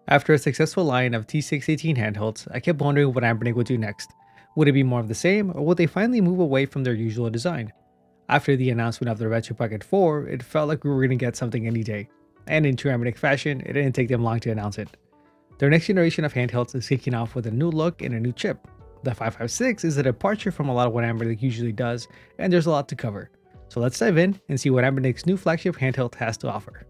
After a successful line of T618 handhelds, I kept wondering what Anbernic would do next. Would it be more of the same, or would they finally move away from their usual design? After the announcement of the Retro Pocket 4, it felt like we were going to get something any day. And in true Anbernic fashion, it didn't take them long to announce it. Their next generation of handhelds is kicking off with a new look and a new chip. The 556 is a departure from a lot of what Anbernic usually does, and there's a lot to cover. So let's dive in and see what Anbernic's new flagship handheld has to offer.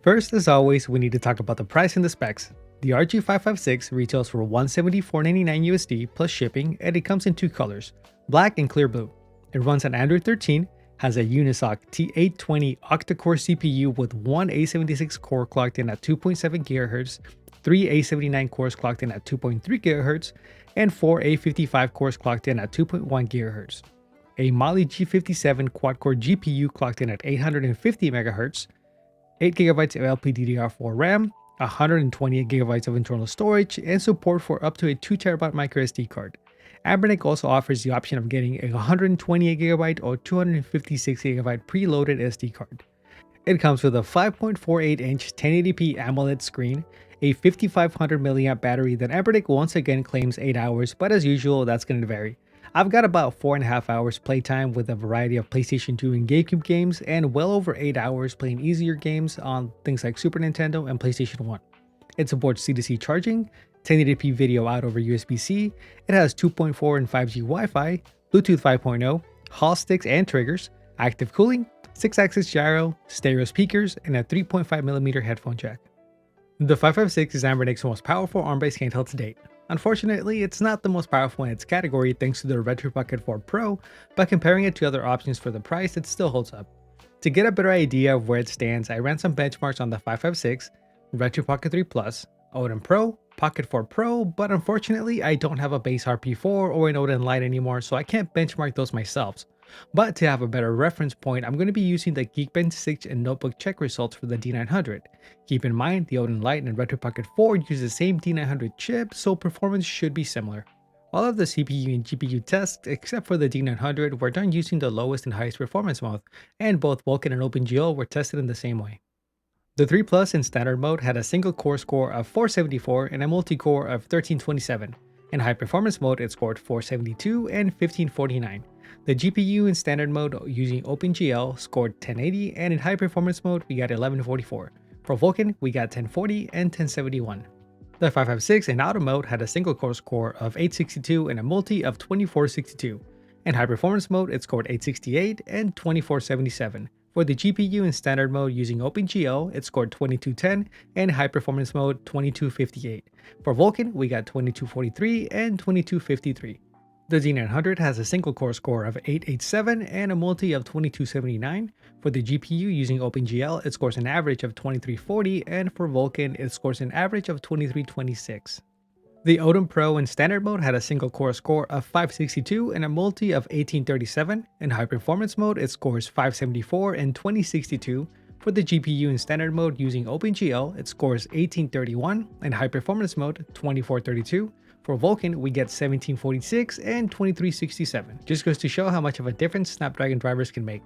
First, as always, we need to talk about the price and the specs. The RG556 retails for $174.99 USD plus shipping, and it comes in two colors, black and clear blue. It runs on Android 13, has a Unisoc T820 octa-core CPU with one A76 core clocked in at 2.7 GHz, three A79 cores clocked in at 2.3 GHz, and four A55 cores clocked in at 2.1 GHz. A Mali G57 quad-core GPU clocked in at 850 MHz, 8GB of LPDDR4 RAM, 128GB of internal storage, and support for up to a 2TB microSD card. Anbernic also offers the option of getting a 128GB or 256GB preloaded SD card. It comes with a 5.48-inch 1080p AMOLED screen, a 5500 mAh battery that Anbernic once again claims 8 hours, but as usual, that's going to vary. I've got about 4.5 hours playtime with a variety of PlayStation 2 and Gamecube games, and well over 8 hours playing easier games on things like Super Nintendo and PlayStation 1. It supports C2C charging, 1080p video out over USB-C, it has 2.4 and 5G Wi-Fi, Bluetooth 5.0, Hall sticks and triggers, active cooling, 6-axis gyro, stereo speakers, and a 3.5mm headphone jack. The 556 is Anbernic's most powerful ARM-based handheld to date. Unfortunately, it's not the most powerful in its category thanks to the Retro Pocket 4 Pro, but comparing it to other options for the price, it still holds up. To get a better idea of where it stands, I ran some benchmarks on the 556, Retro Pocket 3 Plus, Odin Pro, Pocket 4 Pro, but unfortunately I don't have a base RP4 or an Odin Lite anymore, so I can't benchmark those myself. But to have a better reference point, I'm going to be using the Geekbench 6 and Notebook check results for the D900. Keep in mind, the Odin Lite and Retro Pocket 4 use the same D900 chip, so performance should be similar. All of the CPU and GPU tests, except for the D900, were done using the lowest and highest performance mode, and both Vulkan and OpenGL were tested in the same way. The 3 Plus in standard mode had a single core score of 474 and a multi-core of 1327. In high performance mode, it scored 472 and 1549. The GPU in standard mode using OpenGL scored 1080, and in high performance mode we got 1144. For Vulkan, we got 1040 and 1071. The 556 in auto mode had a single core score of 862 and a multi of 2462. In high performance mode, it scored 868 and 2477. For the GPU in standard mode using OpenGL, it scored 2210 and high performance mode 2258. For Vulkan, we got 2243 and 2253. The D900 has a single core score of 887 and a multi of 2279. For the GPU using OpenGL, it scores an average of 2340, and for Vulkan, it scores an average of 2326. The Odin Pro in standard mode had a single core score of 562 and a multi of 1837. In high performance mode, it scores 574 and 2062. For the GPU in standard mode using OpenGL, it scores 1831, and high performance mode 2432. For Vulkan, we get 1746 and 2367. Just goes to show how much of a difference Snapdragon drivers can make.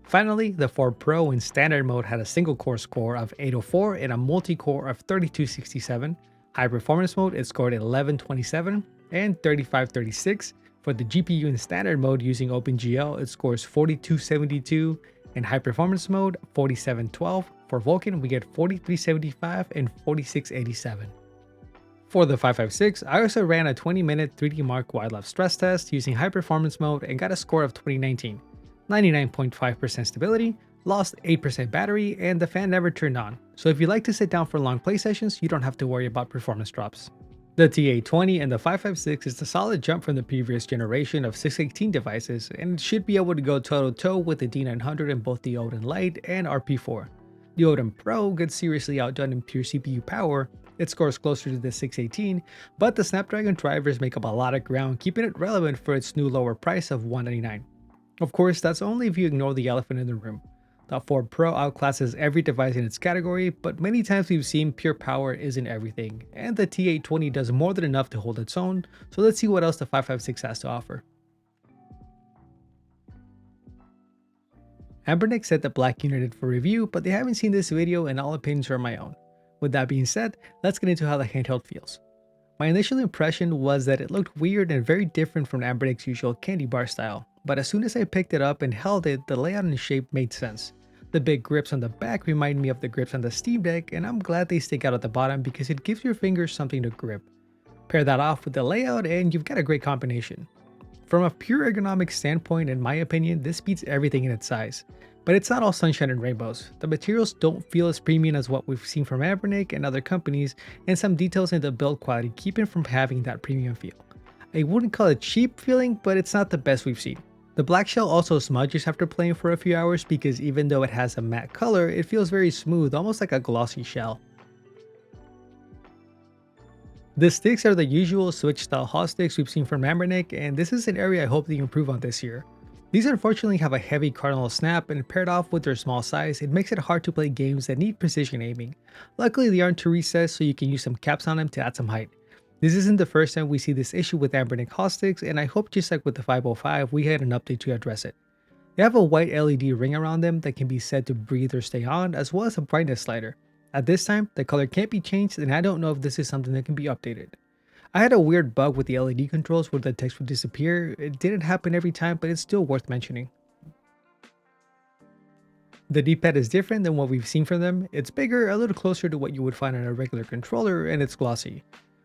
Finally, the 4 Pro in standard mode had a single core score of 804 and a multi-core of 3267. High performance mode, it scored 1127 and 3536. For the GPU in standard mode using OpenGL, it scores 4272. In high performance mode, 4712. For Vulkan, we get 4375 and 4687. For the 556, I also ran a 20-minute 3D Mark wildlife stress test using high performance mode and got a score of 2019. 99.5% stability, lost 8% battery, and the fan never turned on. So if you like to sit down for long play sessions, you don't have to worry about performance drops. The T820 and the 556 is a solid jump from the previous generation of 618 devices, and it should be able to go toe-to-toe with the D900 in both the Odin Lite and RP4. The Odin Pro gets seriously outdone in pure CPU power. It scores closer to the 618, but the Snapdragon drivers make up a lot of ground, keeping it relevant for its new lower price of $199. Of course, that's only if you ignore the elephant in the room. The 4 Pro outclasses every device in its category, but many times we've seen pure power isn't everything, and the T820 does more than enough to hold its own, so let's see what else the 556 has to offer. Anbernic said the black unit is for review, but they haven't seen this video and all opinions are my own. With that being said, let's get into how the handheld feels. My initial impression was that it looked weird and very different from Anbernic's usual candy bar style, but as soon as I picked it up and held it, the layout and shape made sense. The big grips on the back remind me of the grips on the Steam Deck, and I'm glad they stick out at the bottom because it gives your fingers something to grip. Pair that off with the layout and you've got a great combination. From a pure ergonomic standpoint, in my opinion, this beats everything in its size. But it's not all sunshine and rainbows. The materials don't feel as premium as what we've seen from Anbernic and other companies, and some details in the build quality keep it from having that premium feel. I wouldn't call it cheap feeling, but it's not the best we've seen. The black shell also smudges after playing for a few hours because even though it has a matte color, it feels very smooth, almost like a glossy shell. The sticks are the usual Switch style hot sticks we've seen from Anbernic, and this is an area I hope they improve on this year. These unfortunately have a heavy cardinal snap, and paired off with their small size, it makes it hard to play games that need precision aiming. Luckily they aren't too recessed, so you can use some caps on them to add some height. This isn't the first time we see this issue with Anbernic hot sticks, and I hope just like with the 505 we had an update to address it. They have a white LED ring around them that can be set to breathe or stay on, as well as a brightness slider. At this time, the color can't be changed, and I don't know if this is something that can be updated. I had a weird bug with the LED controls where the text would disappear. It didn't happen every time, but it's still worth mentioning. The D-pad is different than what we've seen from them. It's bigger, a little closer to what you would find on a regular controller, and it's glossy.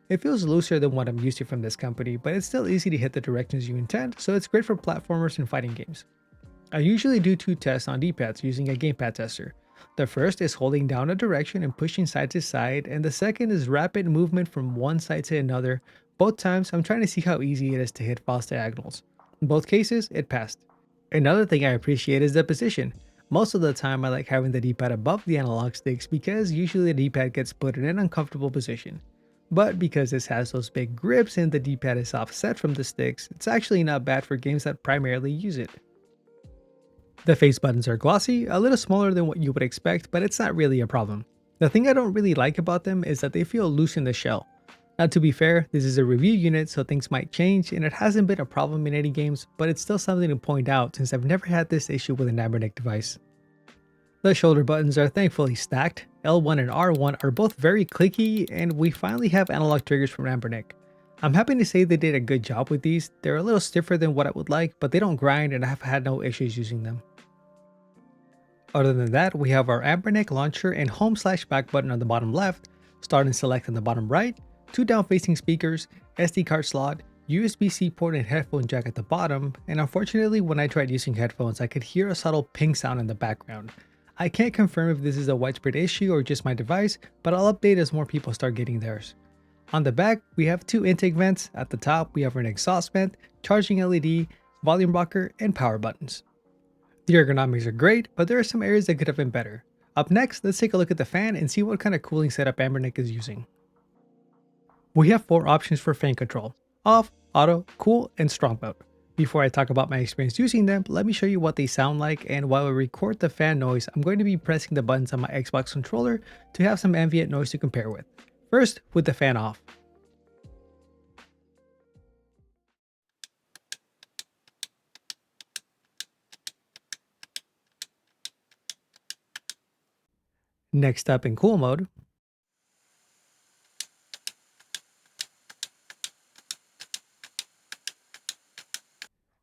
It feels looser than what I'm used to from this company, but it's still easy to hit the directions you intend, so it's great for platformers and fighting games. I usually do 2 tests on D-pads using a gamepad tester. The first is holding down a direction and pushing side to side, and the second is rapid movement from one side to another. Both times I'm trying to see how easy it is to hit false diagonals. In both cases, it passed. Another thing I appreciate is the position. Most of the time I like having the D-pad above the analog sticks because usually the D-pad gets put in an uncomfortable position. But because this has those big grips and the D-pad is offset from the sticks, it's actually not bad for games that primarily use it. The face buttons are glossy, a little smaller than what you would expect, but it's not really a problem. The thing I don't really like about them is that they feel loose in the shell. Now to be fair, this is a review unit so things might change and it hasn't been a problem in any games, but it's still something to point out since I've never had this issue with an Anbernic device. The shoulder buttons are thankfully stacked. L1 and R1 are both very clicky, and we finally have analog triggers from Anbernic. I'm happy to say they did a good job with these. They're a little stiffer than what I would like, but they don't grind and I have had no issues using them. Other than that, we have our Anbernic launcher and home/back button on the bottom left, start and select on the bottom right, 2 down facing speakers, SD card slot, USB-C port and headphone jack at the bottom, and unfortunately when I tried using headphones I could hear a subtle ping sound in the background. I can't confirm if this is a widespread issue or just my device, but I'll update as more people start getting theirs. On the back, we have 2 intake vents. At the top, we have an exhaust vent, charging LED, volume rocker, and power buttons. The ergonomics are great, but there are some areas that could have been better. Up next, let's take a look at the fan and see what kind of cooling setup Anbernic is using. We have 4 options for fan control: off, auto, cool, and strong mode. Before I talk about my experience using them, let me show you what they sound like, and while I record the fan noise, I'm going to be pressing the buttons on my Xbox controller to have some ambient noise to compare with. First, with the fan off. Next up in cool mode.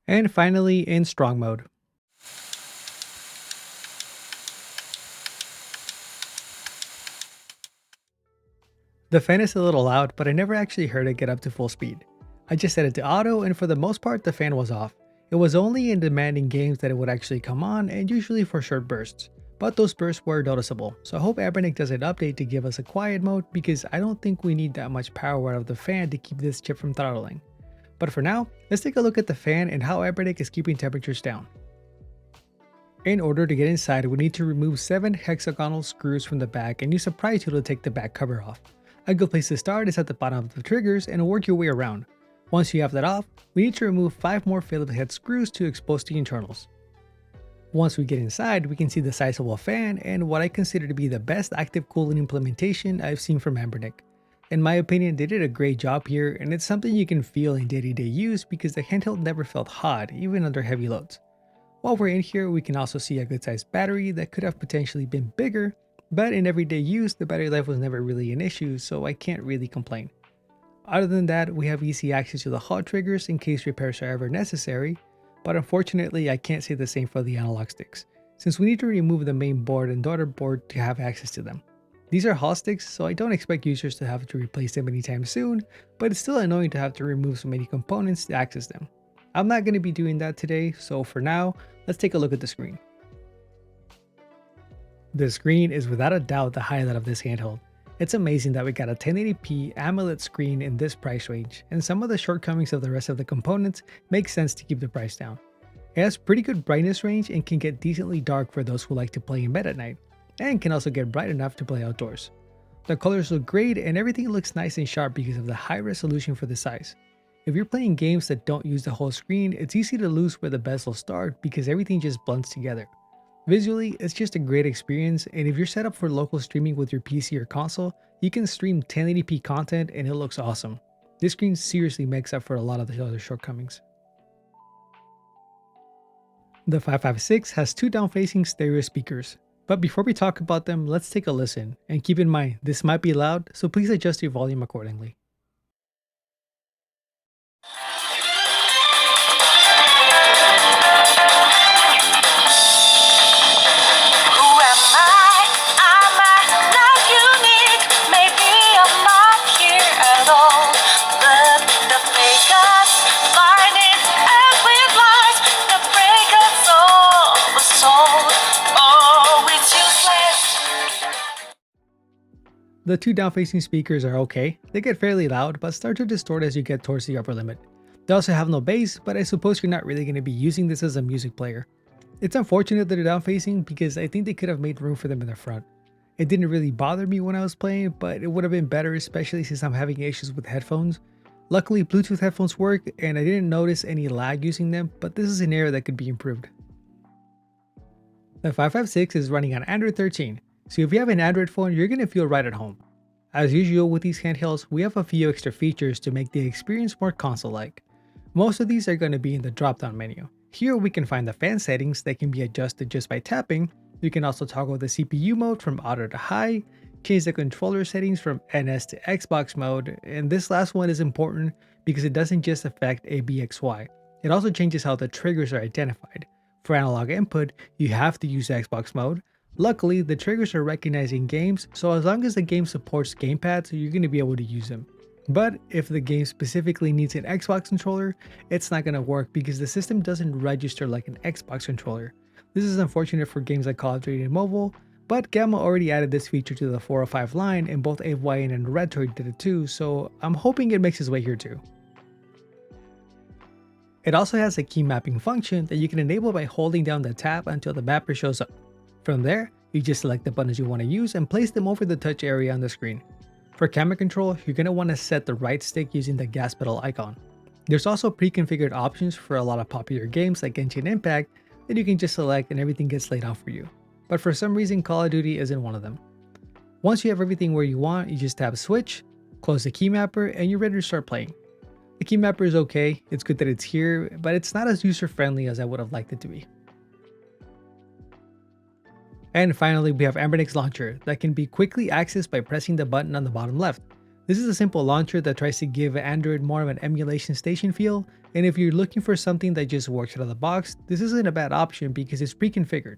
And finally in strong mode. The fan is a little loud, but I never actually heard it get up to full speed. I just set it to auto, and for the most part the fan was off. It was only in demanding games that it would actually come on, and usually for short bursts. But those bursts were noticeable, so I hope Anbernic does an update to give us a quiet mode because I don't think we need that much power out of the fan to keep this chip from throttling. But for now, let's take a look at the fan and how Anbernic is keeping temperatures down. In order to get inside, we need to remove 7 hexagonal screws from the back and use a pry tool to take the back cover off. A good place to start is at the bottom of the triggers and work your way around. Once you have that off, we need to remove 5 more Phillips head screws to expose the internals. Once we get inside, we can see the sizable fan and what I consider to be the best active cooling implementation I've seen from Anbernic. In my opinion, they did a great job here, and it's something you can feel in day-to-day use because the handheld never felt hot, even under heavy loads. While we're in here, we can also see a good sized battery that could have potentially been bigger, but in everyday use, the battery life was never really an issue, so I can't really complain. Other than that, we have easy access to the HUD triggers in case repairs are ever necessary, but unfortunately I can't say the same for the analog sticks, since we need to remove the main board and daughter board to have access to them. These are HUD sticks, so I don't expect users to have to replace them anytime soon, but it's still annoying to have to remove so many components to access them. I'm not going to be doing that today, so for now, let's take a look at the screen. The screen is without a doubt the highlight of this handheld. It's amazing that we got a 1080p AMOLED screen in this price range, and some of the shortcomings of the rest of the components make sense to keep the price down. It has pretty good brightness range and can get decently dark for those who like to play in bed at night, and can also get bright enough to play outdoors. The colors look great and everything looks nice and sharp because of the high resolution for the size. If you're playing games that don't use the whole screen, it's easy to lose where the bezels start because everything just blends together. Visually, it's just a great experience, and if you're set up for local streaming with your PC or console, you can stream 1080p content and it looks awesome. This screen seriously makes up for a lot of the other shortcomings. The 556 has two down-facing stereo speakers, but before we talk about them, let's take a listen, and keep in mind, this might be loud, so please adjust your volume accordingly. The two down-facing speakers are okay, they get fairly loud but start to distort as you get towards the upper limit. They also have no bass, but I suppose you're not really going to be using this as a music player. It's unfortunate that they're down-facing because I think they could have made room for them in the front. It didn't really bother me when I was playing, but it would have been better, especially since I'm having issues with headphones. Luckily, Bluetooth headphones work and I didn't notice any lag using them, but this is an area that could be improved. The 556 is running on Android 13. So if you have an Android phone, you're going to feel right at home. As usual with these handhelds, we have a few extra features to make the experience more console-like. Most of these are going to be in the drop-down menu. Here we can find the fan settings that can be adjusted just by tapping. You can also toggle the CPU mode from auto to high, change the controller settings from NS to Xbox mode, and this last one is important because it doesn't just affect ABXY. It also changes how the triggers are identified. For analog input, you have to use Xbox mode. Luckily, the triggers are recognized in games, so as long as the game supports gamepads, you're going to be able to use them. But if the game specifically needs an Xbox controller, it's not going to work because the system doesn't register like an Xbox controller. This is unfortunate for games like Call of Duty and mobile, but Gamma already added this feature to the 405 line and both AVYN and Redtoid did it too, so I'm hoping it makes its way here too. It also has a key mapping function that you can enable by holding down the tab until the mapper shows up. From there, you just select the buttons you want to use and place them over the touch area on the screen. For camera control, you're going to want to set the right stick using the gas pedal icon. There's also pre-configured options for a lot of popular games like Genshin Impact that you can just select and everything gets laid out for you. But for some reason, Call of Duty isn't one of them. Once you have everything where you want, you just tap switch, close the key mapper, and you're ready to start playing. The key mapper is okay, it's good that it's here, but it's not as user-friendly as I would have liked it to be. And finally, we have Anbernic's launcher that can be quickly accessed by pressing the button on the bottom left. This is a simple launcher that tries to give Android more of an emulation station feel, and if you're looking for something that just works out of the box, this isn't a bad option because it's pre-configured.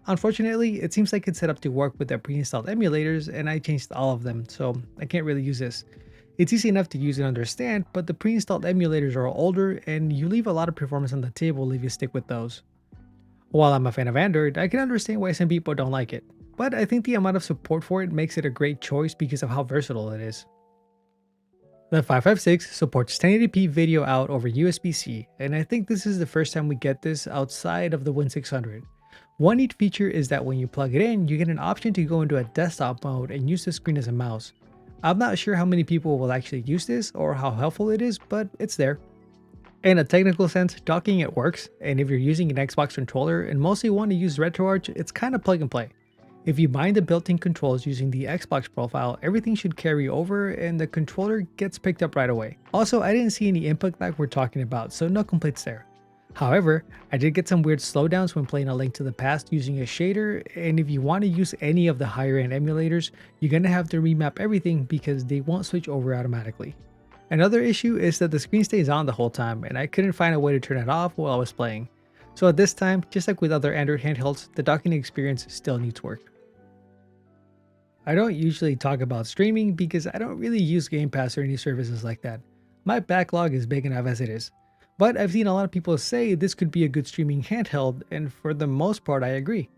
Unfortunately, it seems like it's set up to work with the pre-installed emulators, and I changed all of them, so I can't really use this. It's easy enough to use and understand, but the pre-installed emulators are older and you leave a lot of performance on the table if you stick with those. While I'm a fan of Android, I can understand why some people don't like it, but I think the amount of support for it makes it a great choice because of how versatile it is. The 556 supports 1080p video out over USB-C, and I think this is the first time we get this outside of the Win600. One neat feature is that when you plug it in, you get an option to go into a desktop mode and use the screen as a mouse. I'm not sure how many people will actually use this or how helpful it is, but it's there. In a technical sense, docking it works, and if you're using an Xbox controller and mostly want to use RetroArch, it's kind of plug and play. If you bind the built-in controls using the Xbox profile, everything should carry over and the controller gets picked up right away. Also, I didn't see any input lag we're talking about, so no complaints there. However, I did get some weird slowdowns when playing A Link to the Past using a shader, and if you want to use any of the higher end emulators, you're going to have to remap everything because they won't switch over automatically. Another issue is that the screen stays on the whole time, and I couldn't find a way to turn it off while I was playing. So at this time, just like with other Android handhelds, the docking experience still needs work. I don't usually talk about streaming because I don't really use Game Pass or any services like that. My backlog is big enough as it is. But I've seen a lot of people say this could be a good streaming handheld, and for the most part I agree.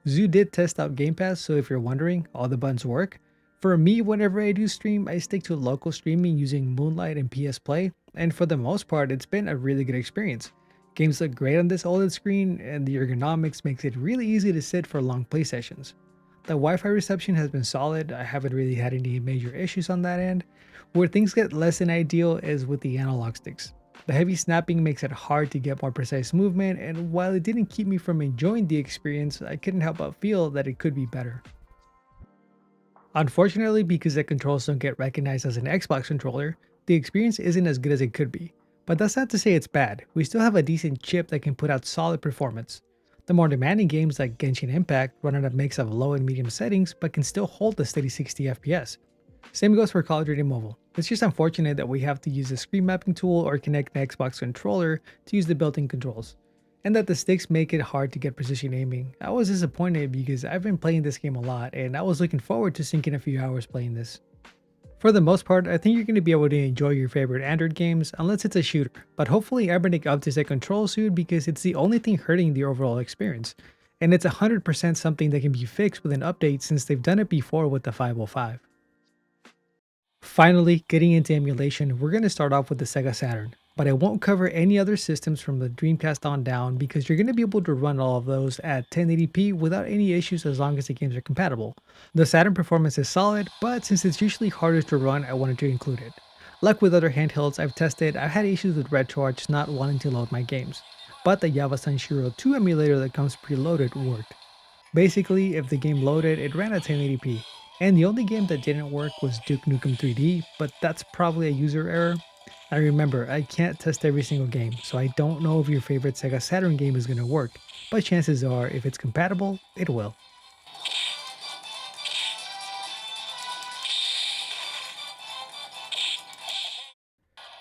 Zoo did test out Game Pass, so if you're wondering, all the buttons work. For me, whenever I do stream, I stick to local streaming using Moonlight and PS Play, and for the most part it's been a really good experience. Games look great on this OLED screen, and the ergonomics makes it really easy to sit for long play sessions. The Wi-Fi reception has been solid. I haven't really had any major issues on that end. Where things get less than ideal is with the analog sticks. The heavy snapping makes it hard to get more precise movement, and while it didn't keep me from enjoying the experience, I couldn't help but feel that it could be better. Unfortunately, because the controls don't get recognized as an Xbox controller, the experience isn't as good as it could be. But that's not to say it's bad. We still have a decent chip that can put out solid performance. The more demanding games like Genshin Impact run at a mix of low and medium settings but can still hold the steady 60 FPS. Same goes for Call of Duty Mobile. It's just unfortunate that we have to use a screen mapping tool or connect an Xbox controller to use the built-in controls, and that the sticks make it hard to get precision aiming. I was disappointed because I've been playing this game a lot and I was looking forward to sinking a few hours playing this. For the most part, I think you're going to be able to enjoy your favorite Android games unless it's a shooter, but hopefully Anbernic updates the control soon because it's the only thing hurting the overall experience, and it's 100% something that can be fixed with an update since they've done it before with the 505. Finally, getting into emulation, we're going to start off with the Sega Saturn, but I won't cover any other systems from the Dreamcast on down because you're going to be able to run all of those at 1080p without any issues as long as the games are compatible. The Saturn performance is solid, but since it's usually harder to run, I wanted to include it. Like with other handhelds I've tested, I've had issues with RetroArch not wanting to load my games, but the Yabasanshiro 2 emulator that comes preloaded worked. Basically, if the game loaded, it ran at 1080p. And the only game that didn't work was Duke Nukem 3D, but that's probably a user error. And remember, I can't test every single game, so I don't know if your favorite Sega Saturn game is going to work, but chances are, if it's compatible, it will.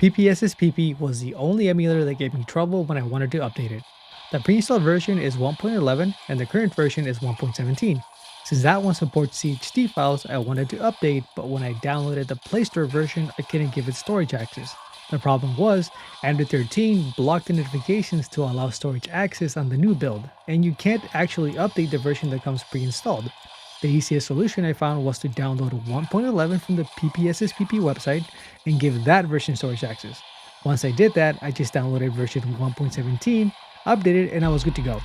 PPSSPP was the only emulator that gave me trouble when I wanted to update it. The pre-installed version is 1.11 and the current version is 1.17. Since that one supports CHD files, I wanted to update, but when I downloaded the playstore version, I couldn't give it storage access. The problem was, Android 13 blocked the notifications to allow storage access on the new build, and you can't actually update the version that comes pre-installed. The easiest solution I found was to download 1.11 from the PPSSPP website and give that version storage access. Once I did that, I just downloaded version 1.17, updated, and I was good to go.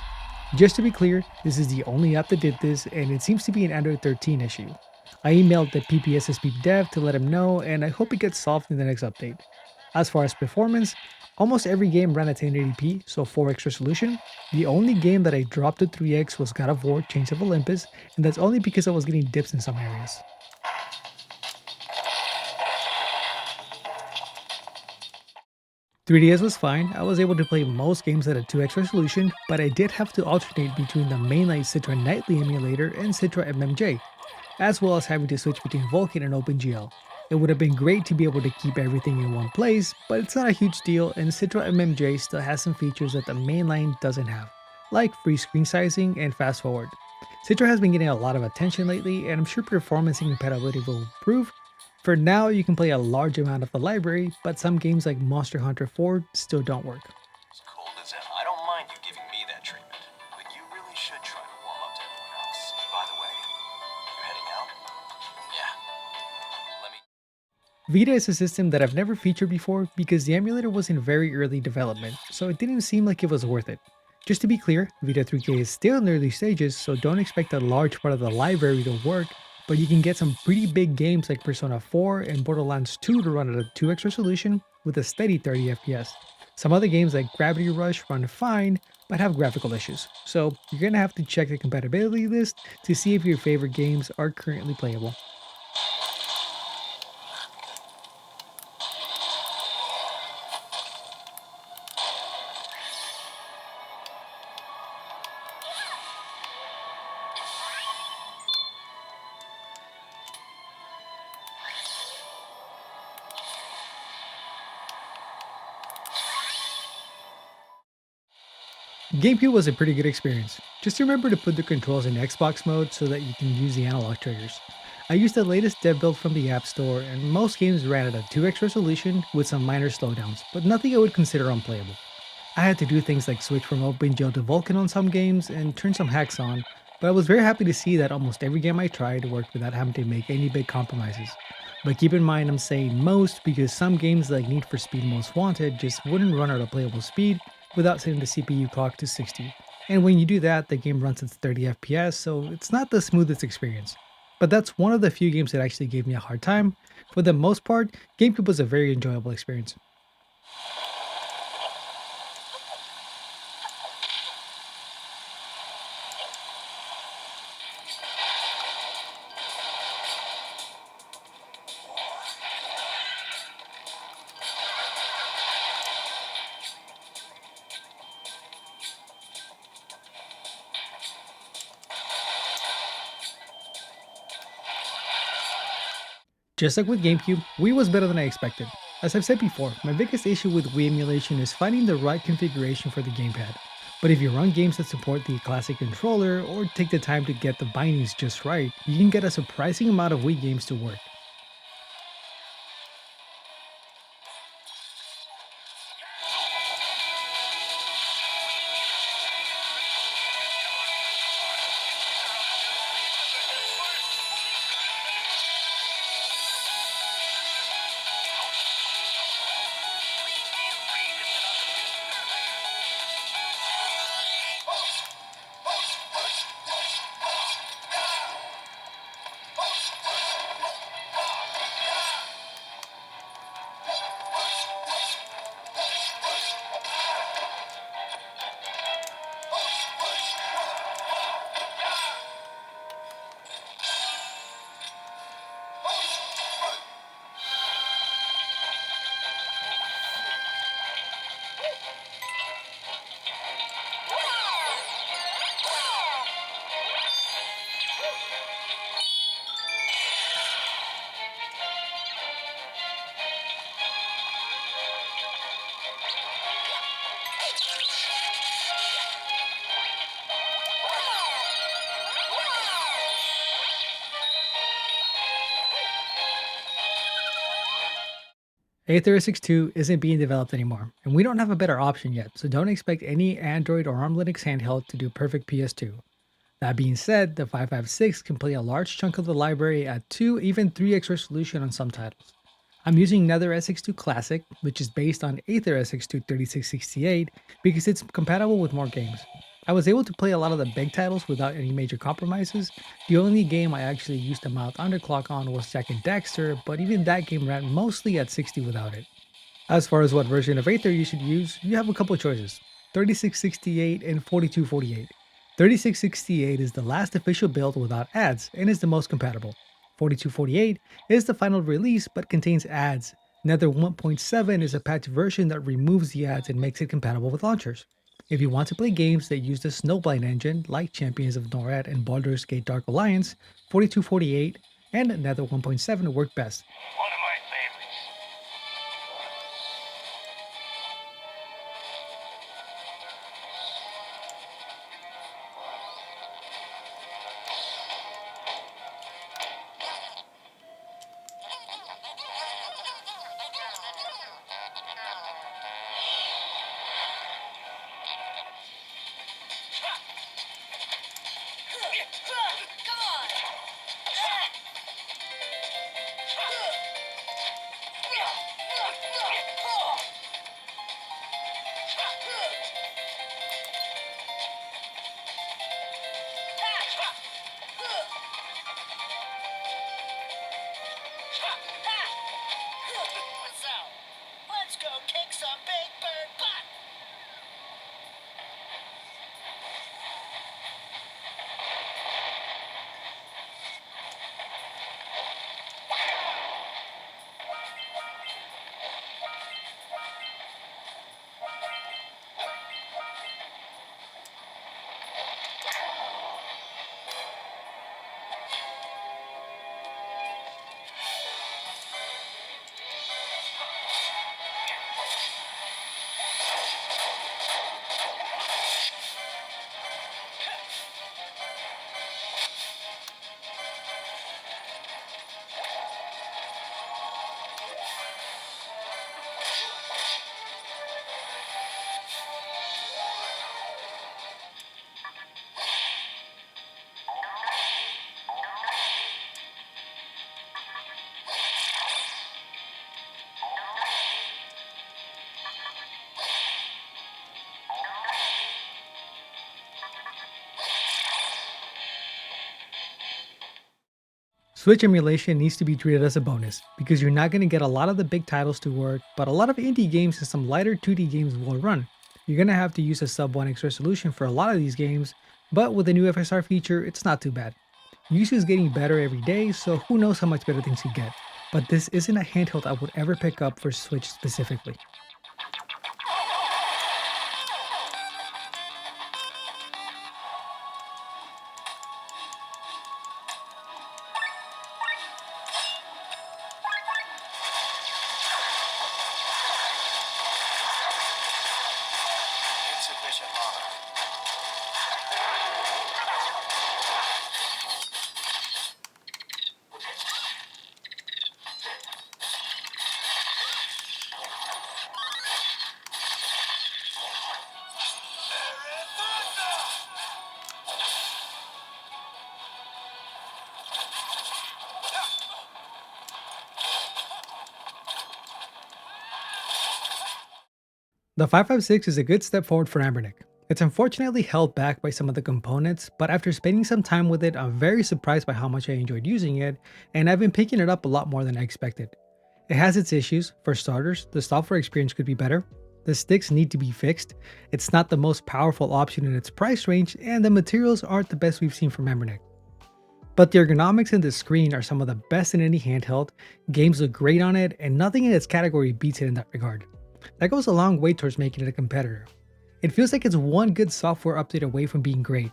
Just to be clear, this is the only app that did this, and it seems to be an Android 13 issue. I emailed the PPSSPP dev to let him know, and I hope it gets solved in the next update. As far as performance, almost every game ran at 1080p, so 4x resolution. The only game that I dropped to 3x was God of War Chains of Olympus, and that's only because I was getting dips in some areas. 3DS was fine. I was able to play most games at a 2x resolution, but I did have to alternate between the mainline Citra Nightly emulator and Citra MMJ, as well as having to switch between Vulkan and OpenGL. It would have been great to be able to keep everything in one place, but it's not a huge deal, and Citra MMJ still has some features that the mainline doesn't have, like free screen sizing and fast forward. Citra has been getting a lot of attention lately, and I'm sure performance and compatibility will improve. For now, you can play a large amount of the library, but some games like Monster Hunter 4 still don't work. As cold as hell. I don't mind you giving me that treatment, but you really should try to warm up to everyone else. By the way, you heading out? Yeah. Let me. Vita is a system that I've never featured before because the emulator was in very early development, so it didn't seem like it was worth it. Just to be clear, Vita 3K is still in the early stages, so don't expect a large part of the library to work, but you can get some pretty big games like Persona 4 and Borderlands 2 to run at a 2x resolution with a steady 30 FPS. Some other games like Gravity Rush run fine, but have graphical issues, so you're gonna have to check the compatibility list to see if your favorite games are currently playable. GameCube was a pretty good experience. Just remember to put the controls in Xbox mode so that you can use the analog triggers. I used the latest dev build from the App Store, and most games ran at a 2x resolution with some minor slowdowns, but nothing I would consider unplayable. I had to do things like switch from OpenGL to Vulkan on some games and turn some hacks on, but I was very happy to see that almost every game I tried worked without having to make any big compromises. But keep in mind I'm saying most because some games like Need for Speed Most Wanted just wouldn't run at a playable speed without setting the CPU clock to 60. And when you do that, the game runs at 30 FPS, so it's not the smoothest experience. But that's one of the few games that actually gave me a hard time. For the most part, GameCube was a very enjoyable experience. Just like with GameCube, Wii was better than I expected. As I've said before, my biggest issue with Wii emulation is finding the right configuration for the gamepad. But if you run games that support the classic controller or take the time to get the bindings just right, you can get a surprising amount of Wii games to work. A36 isn't being developed anymore, and we don't have a better option yet, so don't expect any Android or ARM Linux handheld to do perfect PS2. That being said, the 556 can play a large chunk of the library at 2, even 3x resolution on some titles. I'm using Nether SX2 Classic, which is based on Aether SX2 3668 because it's compatible with more games. I was able to play a lot of the big titles without any major compromises. The only game I actually used a mild underclock on was Jak and Daxter, but even that game ran mostly at 60 without it. As far as what version of Aether you should use, you have a couple choices, 3668 and 4248. 3668 is the last official build without ads and is the most compatible. 4248 is the final release but contains ads. Nether 1.7 is a patched version that removes the ads and makes it compatible with launchers. If you want to play games that use the Snowblind engine like Champions of Norad and Baldur's Gate Dark Alliance, 4248 and Nether 1.7 work best. One of my favorites. Come on! Switch emulation needs to be treated as a bonus, because you're not going to get a lot of the big titles to work, but a lot of indie games and some lighter 2D games will run. You're going to have to use a sub 1x resolution for a lot of these games, but with the new FSR feature, it's not too bad. Yuzu is getting better every day, so who knows how much better things could get. But this isn't a handheld I would ever pick up for Switch specifically. Insufficient mana. The 556 is a good step forward for Anbernic. It's unfortunately held back by some of the components, but after spending some time with it, I'm very surprised by how much I enjoyed using it, and I've been picking it up a lot more than I expected. It has its issues. For starters, the software experience could be better. The sticks need to be fixed. It's not the most powerful option in its price range, and the materials aren't the best we've seen from Anbernic. But the ergonomics and the screen are some of the best in any handheld. Games look great on it, and nothing in its category beats it in that regard. That goes a long way towards making it a competitor. It feels like it's one good software update away from being great.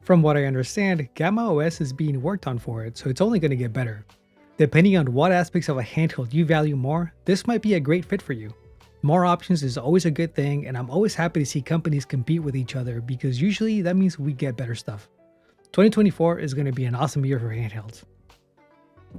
From what I understand, Gamma OS is being worked on for it, so it's only going to get better. Depending on what aspects of a handheld you value more, this might be a great fit for you. More options is always a good thing, and I'm always happy to see companies compete with each other because usually that means we get better stuff. 2024 is going to be an awesome year for handhelds.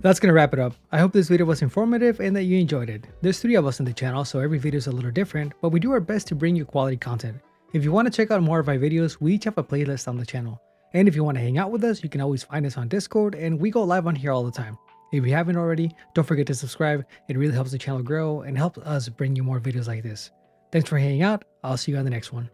That's going to wrap it up. I hope this video was informative and that you enjoyed it. There's 3 of us on the channel, so every video is a little different, but we do our best to bring you quality content. If you want to check out more of my videos, we each have a playlist on the channel. And if you want to hang out with us, you can always find us on Discord, and we go live on here all the time. If you haven't already, don't forget to subscribe. It really helps the channel grow and helps us bring you more videos like this. Thanks for hanging out. I'll see you on the next one.